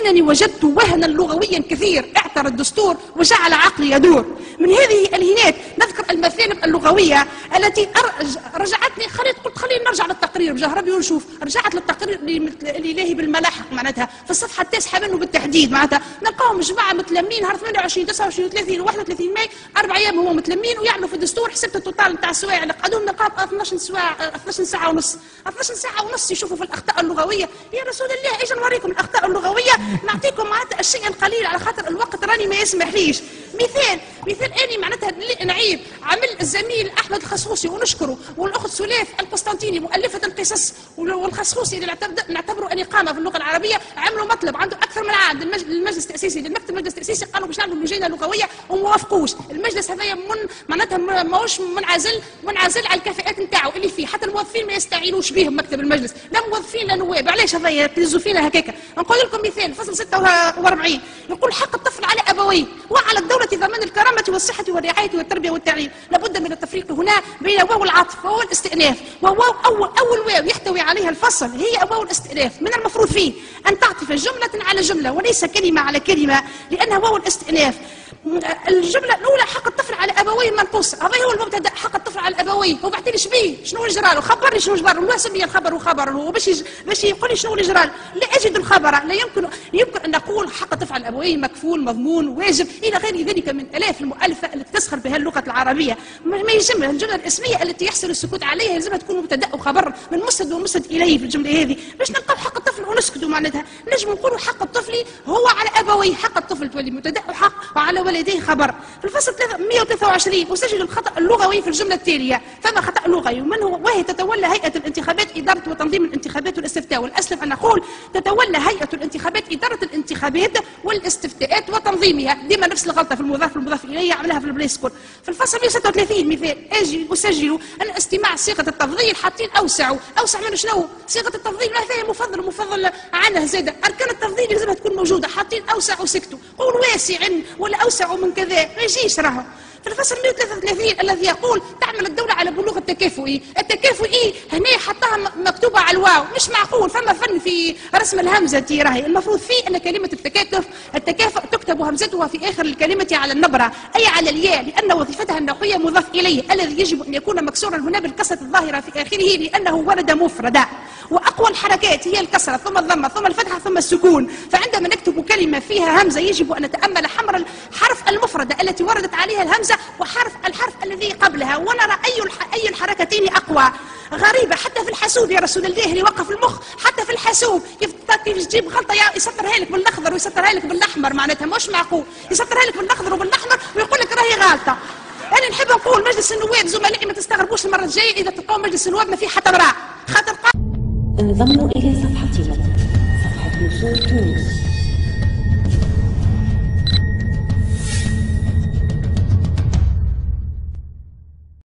لكنني وجدت وهنا لغويا كثير اعتر الدستور وجعل عقلي يدور. من هذه الهينات نذكر المثالب اللغوية التي رجعتني، خلينا نرجع للتقرير بجاه ربي ونشوف. رجعت للتقرير الإلهي بالملاحق معناتها في الصفحة التاسعة منه بالتحديد، معناتها نلقاهم جماعة متلمين نهار 28 29 30 31 ماي 4 أيام هو متلمين ويعملوا في الدستور. حسبت التوتال نتاع السوايع اللي قعدوا نقاب 12 ساعة ونص 12 ساعة ونص يشوفوا في الأخطاء اللغوية. يا رسول الله اجي نوريكم الأخطاء اللغوية، نعطيكم معناتها الشيء القليل على خاطر الوقت راني ما يسمحليش. مثال اني معناتها نعيب عمل الزميل احمد الخصوصي ونشكره، والاخت سلاف القسطنطيني مؤلفه القصص، والخصوصي اللي نعتبره ان قامه في اللغه العربيه، عملوا مطلب عنده اكثر من عام للمجلس التاسيسي، للمكتب المجلس التاسيسي، قالوا باش نعملوا لجنه لغويه وما وافقوش. المجلس هذايا معناتها ماهوش منعزل على الكفاءات نتاعو اللي فيه، حتى الموظفين ما يستعينوش بهم مكتب المجلس، لا موظفين لا نواب. علاش هذايا يبلزوا فينا هكاكا؟ نقول لكم مثال فصل 46 يقول حق الطفل على ابويه وعلى الدوله ضمان الكرامه والصحه والرعايه والتربيه والتعليم. لابد من التفريق هنا بين واو العطف وواو الاستئناف. وواو اول واو يحتوي عليها الفصل هي واو الاستئناف، من المفروض فيه ان تعطف جمله على جمله وليس كلمه على كلمه، لانها واو الاستئناف. الجمله الاولى حق الطفل على ابويه منقوص، هذا هو المبتدا، حق الطفل على ابويه. وبعدين ايش بيه؟ شنو جرى له؟ خبرني شنو جرى له، لا سمي الخبر وخبر هو باش يقول لي شنو اللي جرى له. لا اجد الخبر، لا يمكن ان نقول حق الطفل على ابويه مكفول مضمون واجب الى غير ذلك من الاف المؤلفه التي تسخر بها اللغه العربيه. ما يجمع الجمله الاسميه التي يحصل السكوت عليها يلزمها تكون مبتدا وخبر من مسند ومسند اليه في الجمله هذه، باش نلقاو حق الطفل ونسكتوا معناتها. نجم نقولوا حق الطفل هو على ابويه، حق الطفل تولي مبتدا وحق وعلى والديه خبر. في الفصل 123 أسجل الخطأ اللغوي في الجملة التالية. فما خطأ لغوي ومن هو؟ وهي تتولى هيئة الانتخابات إدارة وتنظيم الانتخابات والاستفتاء، والأسلم أن نقول تتولى هيئة الانتخابات إدارة الانتخابات والاستفتاءات وتنظيمها. ديما نفس الغلطة في المضاف إليه عملها في البلاي سكول. في الفصل 136 مثال أجي أسجل أن استماع صيغة التفضيل حاطين أوسع من شنو؟ صيغة التفضيل هذا مفضل عنه زاد. أركان التفضيل لازمها تكون موجودة، حاطين أوسع وسكتوا. قول واسع ولا أوسع من كذا ما يجيش راهو. في الفصل 133 الذي يقول تعمل الدولة على بلوغ التكافؤي. التكافؤي هنا حطها مكتوبة على الواو، مش معقول، فما فن في رسم الهمزة راهي. المفروض فيه أن كلمة التكافؤ تكتب همزتها في آخر الكلمة على النبرة أي على الياء، لأن وظيفتها النحوية مضاف إليه الذي يجب أن يكون مكسورا هنا بالكسرة الظاهرة في آخره لأنه ورد مفردا. وأقوى الحركات هي الكسرة ثم الضمة ثم الفتحة ثم السكون. فعندما نكتب كلمة فيها همزة يجب أن نتأمل حرف المفردة التي وردت عليها الهمزة الحرف الذي قبلها ونرى أي الحركتين أقوى. غريبة حتى في الحاسوب يا رسول الله اللي وقف المخ، حتى في الحاسوب كيف تجيب غلطة يسطرها لك بالأخضر ويسطرها لك بالأحمر، معناتها مش معقول يسطرها لك بالأخضر وبالأحمر ويقول لك راهي غلطة. أنا نحب نقول مجلس النواب زملائي ما تستغربوش المرة الجاية إذا تلقاو مجلس النواب ما فيه حتى امرأة، خاطر انضموا إلى صفحتنا، صفحة نصوص تونس.